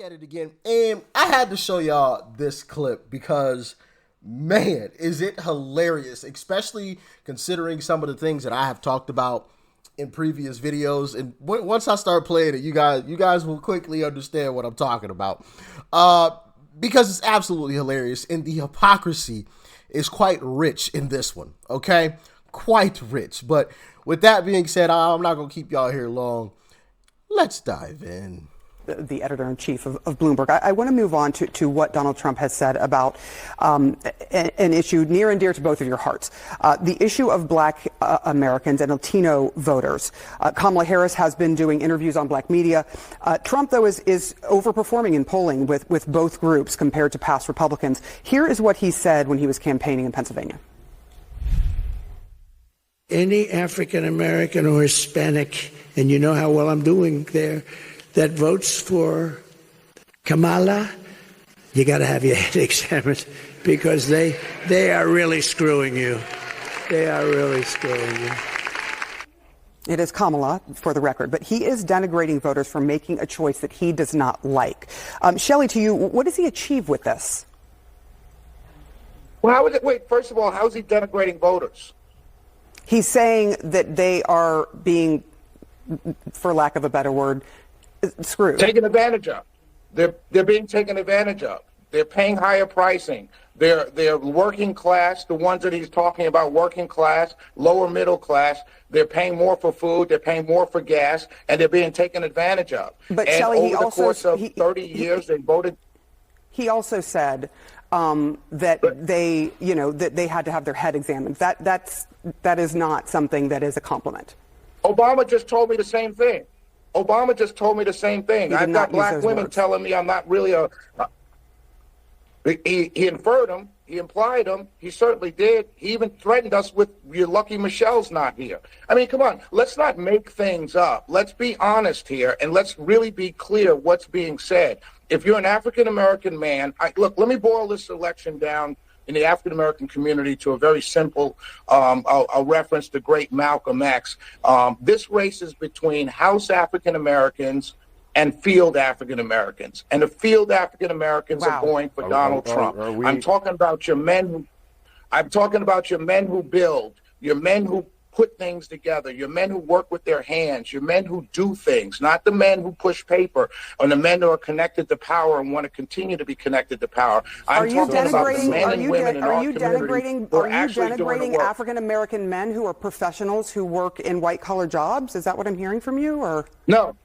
At it again, and I had to show y'all this clip because, man, is it hilarious, especially considering some of the things that I have talked about in previous videos. And once I start playing it, you guys will quickly understand what I'm talking about, because it's absolutely hilarious, and the hypocrisy is quite rich in this one. Okay, quite rich. But with that being said, I'm not gonna keep y'all here long. Let's dive in. The editor-in-chief of Bloomberg. I want to move on to what Donald Trump has said about an issue near and dear to both of your hearts, the issue of black Americans and Latino voters. Kamala Harris has been doing interviews on black media. Trump, though, is overperforming in polling with both groups compared to past Republicans. Here is what he said when he was campaigning in Pennsylvania. Any African American or Hispanic, and you know how well I'm doing there, that votes for Kamala, you got to have your head examined, because they are really screwing you. They are really screwing you. It is Kamala, for the record, but he is denigrating voters for making a choice that he does not like. Shelley, to you, what does he achieve with this? Well, first of all, how is he denigrating voters? He's saying that they are being, for lack of a better word, screwed. Taken advantage of. They're being taken advantage of. They're paying higher pricing. They're working class, the ones that he's talking about, working class, lower middle class. They're paying more for food, they're paying more for gas, and they're being taken advantage of. But and Shelley, over the course of 30 years, they voted. He also said that they had to have their head examined. That is not something that is a compliment. Obama just told me the same thing. Obama just told me the same thing. I've got black women telling me I'm not really he inferred them. He implied them. He certainly did. He even threatened us with, "You're lucky Michelle's not here." I mean, come on. Let's not make things up. Let's be honest here, and let's really be clear what's being said. If you're an African-American man, look, let me boil this election down in the African-American community to a very simple a reference to great Malcolm X. This race is between House African-Americans and field African-Americans. And the field African-Americans are going for Donald Trump. I'm talking about your men who build, your men who put things together, your men who work with their hands, your men who do things, not the men who push paper, or the men who are connected to power and want to continue to be connected to power. Are you denigrating African American men who are professionals who work in white collar jobs? Is that what I'm hearing from you, or no?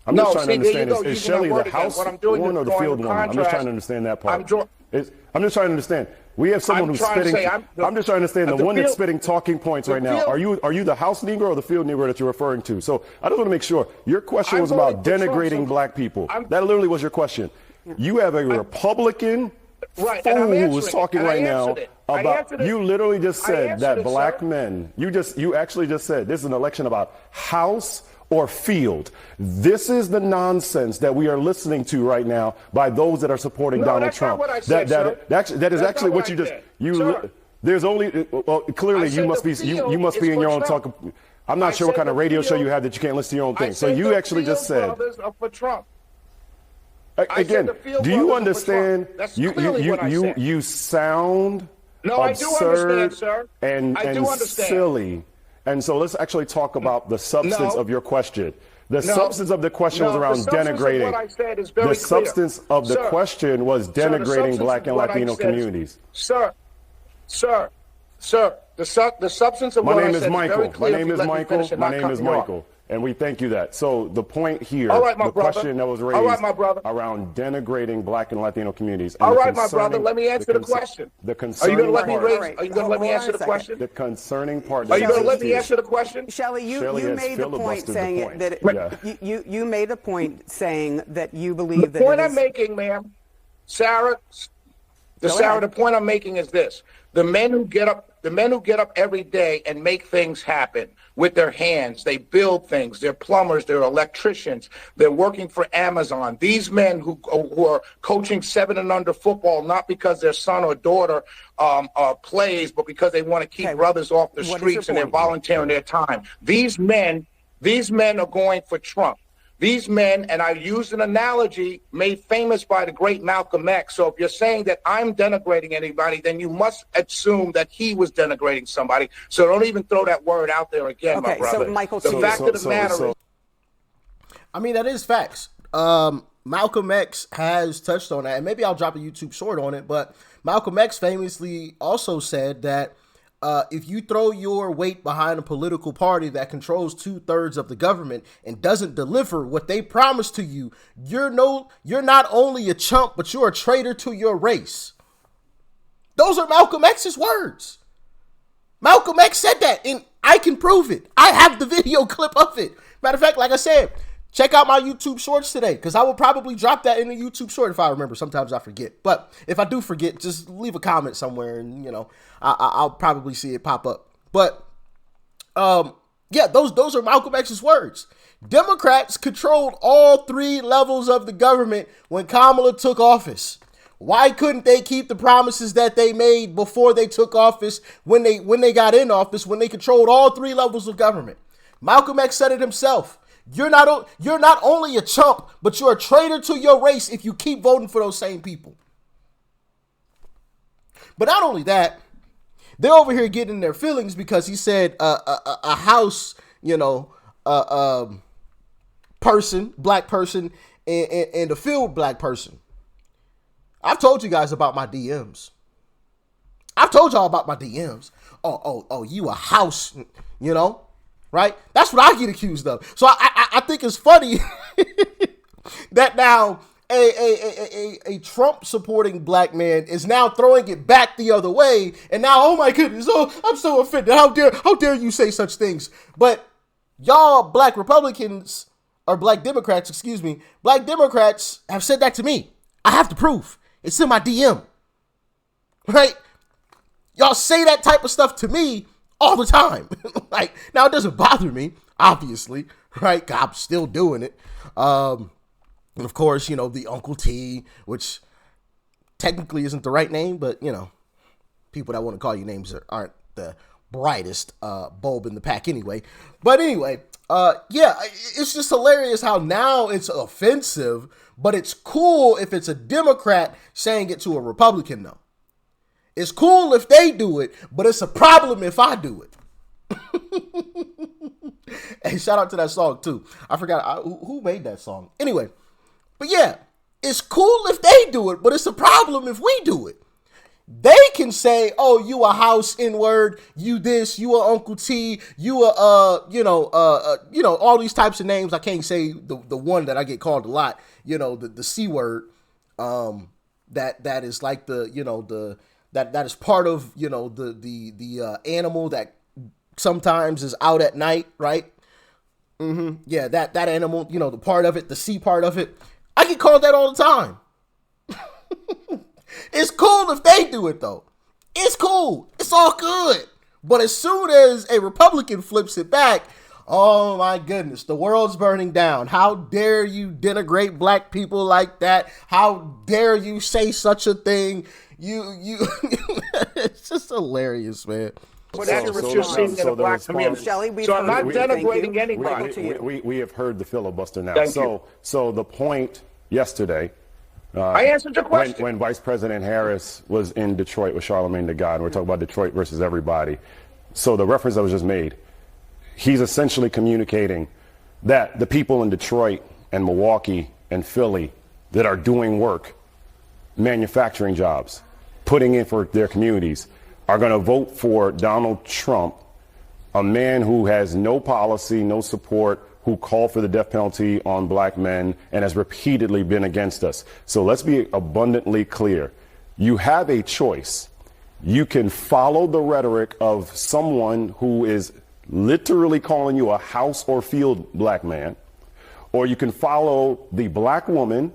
I'm just trying to understand, is Shelley the House woman or the field woman? I'm just trying to understand that part. I'm just trying to understand. We have someone who's spitting. I'm just trying to understand the one that's spitting talking points right now. Are you the House Negro or the field Negro that you're referring to? So I just want to make sure. Your question was about denigrating black people. That literally was your question. You have a Republican fool who is talking right now about. You literally just said that black men. You actually just said this is an election about House or field. This is the nonsense that we are listening to right now by those that are supporting Donald Trump. Not what I said, that is actually what you just there's only clearly you must be in your own talk. I'm not sure what kind of radio show you have that you can't listen to your own thing. So you actually just said for Trump. Again, do you understand? You sound absurd and silly. And so let's actually talk about the substance of your question. The substance of the question was around denigrating. The substance of the question was denigrating black and Latino communities. Sir, the substance of what I said is very clear. My name is Michael. And we thank you that. So the point here, the question that was raised around denigrating black and Latino communities. All right, my brother, let me answer the question. Are you going to let me let me answer the question? The concerning part. Are you going to let me answer the question? Shelley, you made the point saying that you made a point saying that you believe that the point I'm making, ma'am, Sarah, the point I'm making is this: the men who get up every day and make things happen with their hands. They build things. They're plumbers. They're electricians. They're working for Amazon. These men who are coaching 7 and under football, not because their son or daughter plays, but because they want to keep brothers off the streets and they're volunteering their time. These men are going for Trump. These men, and I used an analogy made famous by the great Malcolm X. So if you're saying that I'm denigrating anybody, then you must assume that he was denigrating somebody. So don't even throw that word out there again, my brother. So Michael, the fact of the matter is, I mean, that is facts. Malcolm X has touched on that, and maybe I'll drop a YouTube short on it, but Malcolm X famously also said that if you throw your weight behind a political party that controls 2/3 of the government and doesn't deliver what they promise to you, you're not only a chump, but you're a traitor to your race. Those are Malcolm X's words. Malcolm X said that, and I can prove it. I have the video clip of it. Matter of fact, like I said, check out my YouTube shorts today, because I will probably drop that in the YouTube short if I remember. Sometimes I forget. But if I do forget, just leave a comment somewhere and, I'll probably see it pop up. But, yeah, those are Malcolm X's words. Democrats controlled all 3 levels of the government when Kamala took office. Why couldn't they keep the promises that they made before they took office, when they got in office, when they controlled all 3 levels of government? Malcolm X said it himself. You're not only a chump, but you're a traitor to your race if you keep voting for those same people. But not only that, they're over here getting in their feelings because he said a House, person, black person, and a field black person. I've told you guys about my DMs. I've told y'all about my DMs. Oh, you a House, right? That's what I get accused of. So I think it's funny that now a Trump supporting black man is now throwing it back the other way. And now, oh my goodness, I'm so offended. How dare you say such things? But y'all black Republicans, or black Democrats, black Democrats have said that to me. I have the proof. It's in my DM, right? Y'all say that type of stuff to me all the time. Like, now it doesn't bother me, obviously, right? I'm still doing it. And of course, the Uncle T, which technically isn't the right name, but, people that want to call you names aren't the brightest bulb in the pack anyway. But anyway, yeah, it's just hilarious how now it's offensive, but it's cool if it's a Democrat saying it to a Republican, though. It's cool if they do it, but it's a problem if I do it. Hey, shout out to that song, too. I forgot who made that song. Anyway, but yeah, it's cool if they do it, but it's a problem if we do it. They can say, oh, you a House N-word, you this, you a Uncle T, you a, all these types of names. I can't say the one that I get called a lot, the C word, that is like that is part of, the animal that sometimes is out at night, right? Yeah, that animal, the part of it, the C part of it. I get called that all the time. It's cool if they do it, though. It's cool. It's all good. But as soon as a Republican flips it back, oh my goodness, the world's burning down. How dare you denigrate black people like that? How dare you say such a thing? It's just hilarious, man. Well, that's what you're seeing in the black community. Shelley, so I'm not denigrating anybody. We have heard the filibuster now. So the point yesterday, I answered your question. When Vice President Harris was in Detroit with Charlemagne the God, and we're talking about Detroit versus everybody. So the reference that was just made, he's essentially communicating that the people in Detroit and Milwaukee and Philly that are doing work, manufacturing jobs, putting in for their communities, are going to vote for Donald Trump, a man who has no policy, no support, who called for the death penalty on black men and has repeatedly been against us. So let's be abundantly clear. You have a choice. You can follow the rhetoric of someone who is literally calling you a house or field black man, or you can follow the black woman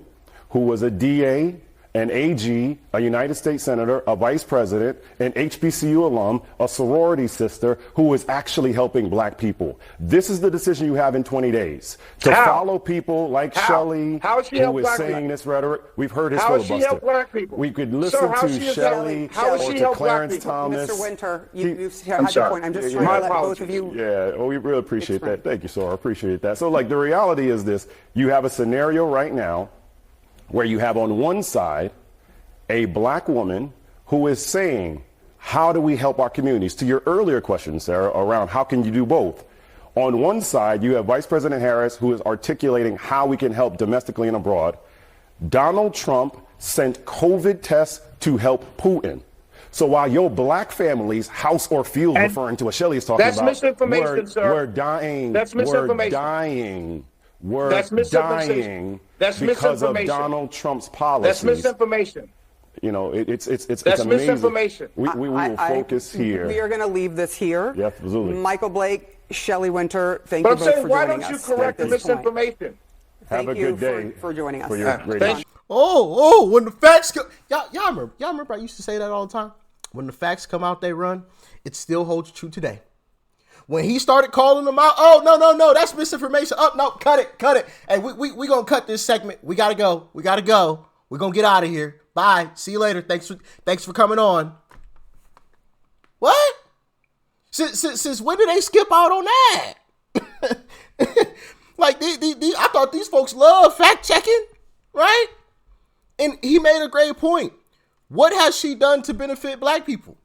who was a DA an AG, a United States Senator, a Vice President, an HBCU alum, a sorority sister who is actually helping black people. This is the decision you have in 20 days. To follow people like Shelley, who is saying this rhetoric. We've heard his filibuster. How she help black people? We could listen to Shelley or to Clarence Thomas. Mr. Winter, you've had your point. I'm just trying to let both of you. Yeah, well, we really appreciate that. Thank you, sir. I appreciate that. So, like, the reality is this. You have a scenario right now where you have on one side a black woman who is saying, how do we help our communities? To your earlier question, Sarah, around how can you do both? On one side, you have Vice President Harris, who is articulating how we can help domestically and abroad. Donald Trump sent COVID tests to help Putin. So while your black family's house or field, referring to what Shelley is talking about, that's misinformation, sir. We're dying. That's misinformation. We're dying. We're dying because of Donald Trump's policies. That's misinformation. You know, it's That's amazing. Misinformation. We will focus here. We are going to leave this here. Yeah, absolutely. Michael Blake, Shelley Winter, thank you both for joining us. Why don't you correct the misinformation? Have a good day for joining us. For your radio. When the facts come, y'all remember I used to say that all the time. When the facts come out, they run. It still holds true today. When he started calling them out, oh, no, that's misinformation. Oh, no, cut it. Hey, we going to cut this segment. We got to go. We're going to get out of here. Bye. See you later. Thanks for coming on. What? Since when did they skip out on that? Like, I thought these folks love fact checking, right? And he made a great point. What has she done to benefit black people?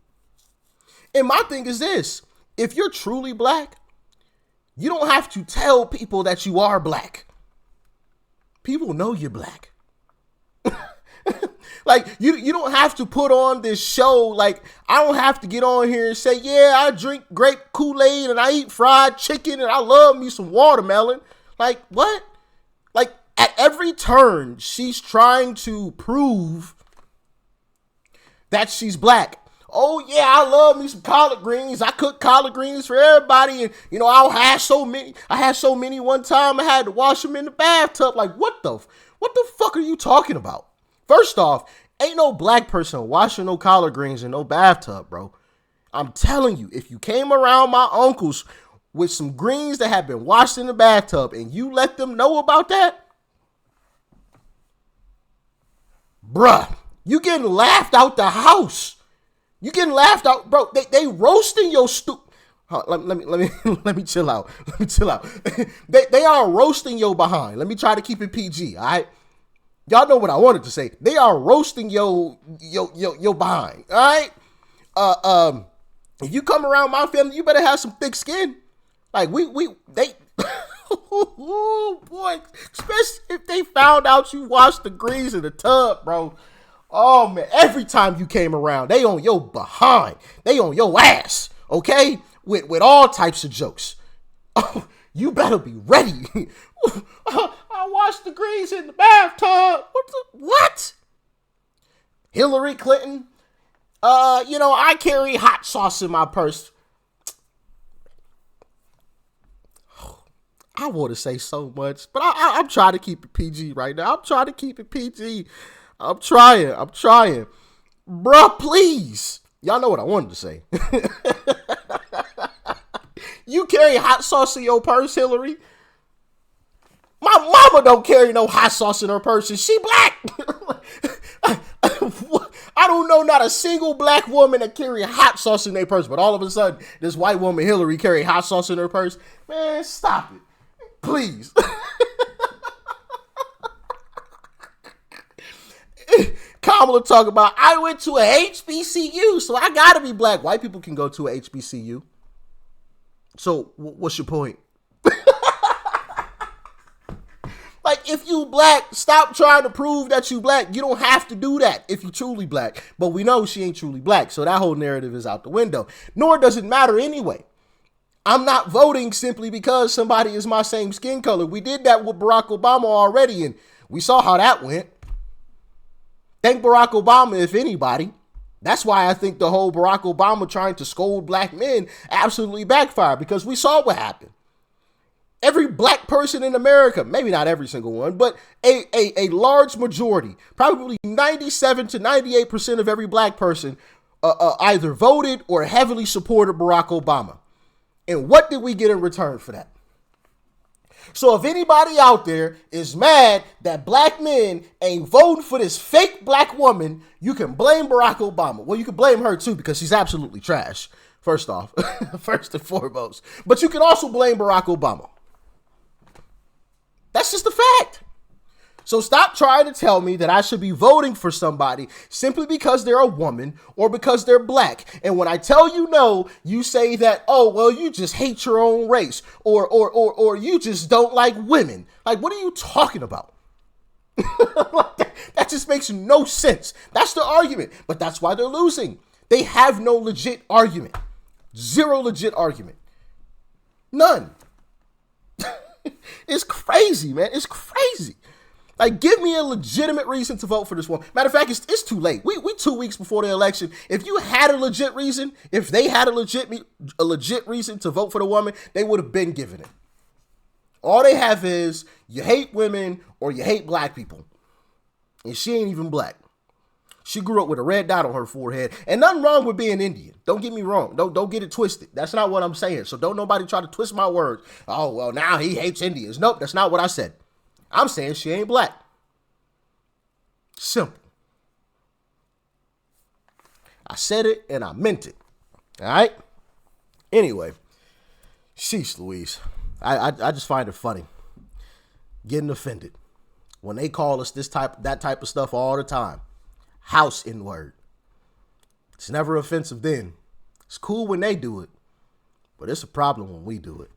And my thing is this. If you're truly black, you don't have to tell people that you are black. People know you're black. Like, you don't have to put on this show. Like, I don't have to get on here and say, yeah, I drink grape Kool-Aid and I eat fried chicken and I love me some watermelon. Like, what? Like, at every turn, she's trying to prove that she's black. Oh, yeah, I love me some collard greens. I cook collard greens for everybody. And, you know, I had so many one time I had to wash them in the bathtub. Like, what the fuck are you talking about? First off, ain't no black person washing no collard greens in no bathtub, bro. I'm telling you, if you came around my uncles with some greens that had been washed in the bathtub and you let them know about that, bruh, you getting laughed out the house. You getting laughed out, bro. They roasting your let me chill out. They are roasting your behind. Let me try to keep it PG. All right, y'all know what I wanted to say. They are roasting your behind. All right. If you come around my family, you better have some thick skin. Like they. Oh boy, especially if they found out you washed the greens in the tub, bro. Oh, man, every time you came around, they on your behind. They on your ass, okay? With all types of jokes. Oh, you better be ready. I washed the greens in the bathtub. What? Hillary Clinton, I carry hot sauce in my purse. I want to say so much, but I'm trying to keep it PG right now. I'm trying. Bruh, please. Y'all know what I wanted to say. You carry hot sauce in your purse, Hillary? My mama don't carry no hot sauce in her purse, and she black. I don't know not a single black woman that carry hot sauce in their purse, but all of a sudden, this white woman, Hillary, carry hot sauce in her purse. Man, stop it. Please. Kamala talk about, I went to a HBCU, so I gotta be black. White people can go to a HBCU. So what's your point? Like, if you black, stop trying to prove that you black. You don't have to do that if you truly black. But we know she ain't truly black, so that whole narrative is out the window. Nor does it matter anyway. I'm not voting simply because somebody is my same skin color. We did that with Barack Obama already, and we saw how that went. Thank Barack Obama, if anybody. That's why I think the whole Barack Obama trying to scold black men absolutely backfired, because we saw what happened. Every black person in America, maybe not every single one, but a large majority, probably 97 to 98% of every black person either voted or heavily supported Barack Obama. And what did we get in return for that? So if anybody out there is mad that black men ain't voting for this fake black woman, you can blame Barack Obama. Well, you can blame her too, because she's absolutely trash, first off, first and foremost. But you can also blame Barack Obama. That's just a fact. So stop trying to tell me that I should be voting for somebody simply because they're a woman or because they're black. And when I tell you no, you say that, oh, well, you just hate your own race or you just don't like women. Like, what are you talking about? That just makes no sense. That's the argument. But that's why they're losing. They have no legit argument. Zero legit argument. None. It's crazy, man. It's crazy. Like, give me a legitimate reason to vote for this woman. Matter of fact, it's too late. We 2 weeks before the election. If you had a legit reason, if they had a legit reason to vote for the woman, they would have been given it. All they have is you hate women or you hate black people. And she ain't even black. She grew up with a red dot on her forehead. And nothing wrong with being Indian. Don't get me wrong. Don't get it twisted. That's not what I'm saying. So don't nobody try to twist my words. Oh, well, now he hates Indians. Nope, that's not what I said. I'm saying she ain't black. Simple. I said it and I meant it. All right? Anyway, sheesh Louise. I just find it funny. Getting offended. When they call us that type of stuff all the time. House N-word. It's never offensive then. It's cool when they do it, but it's a problem when we do it.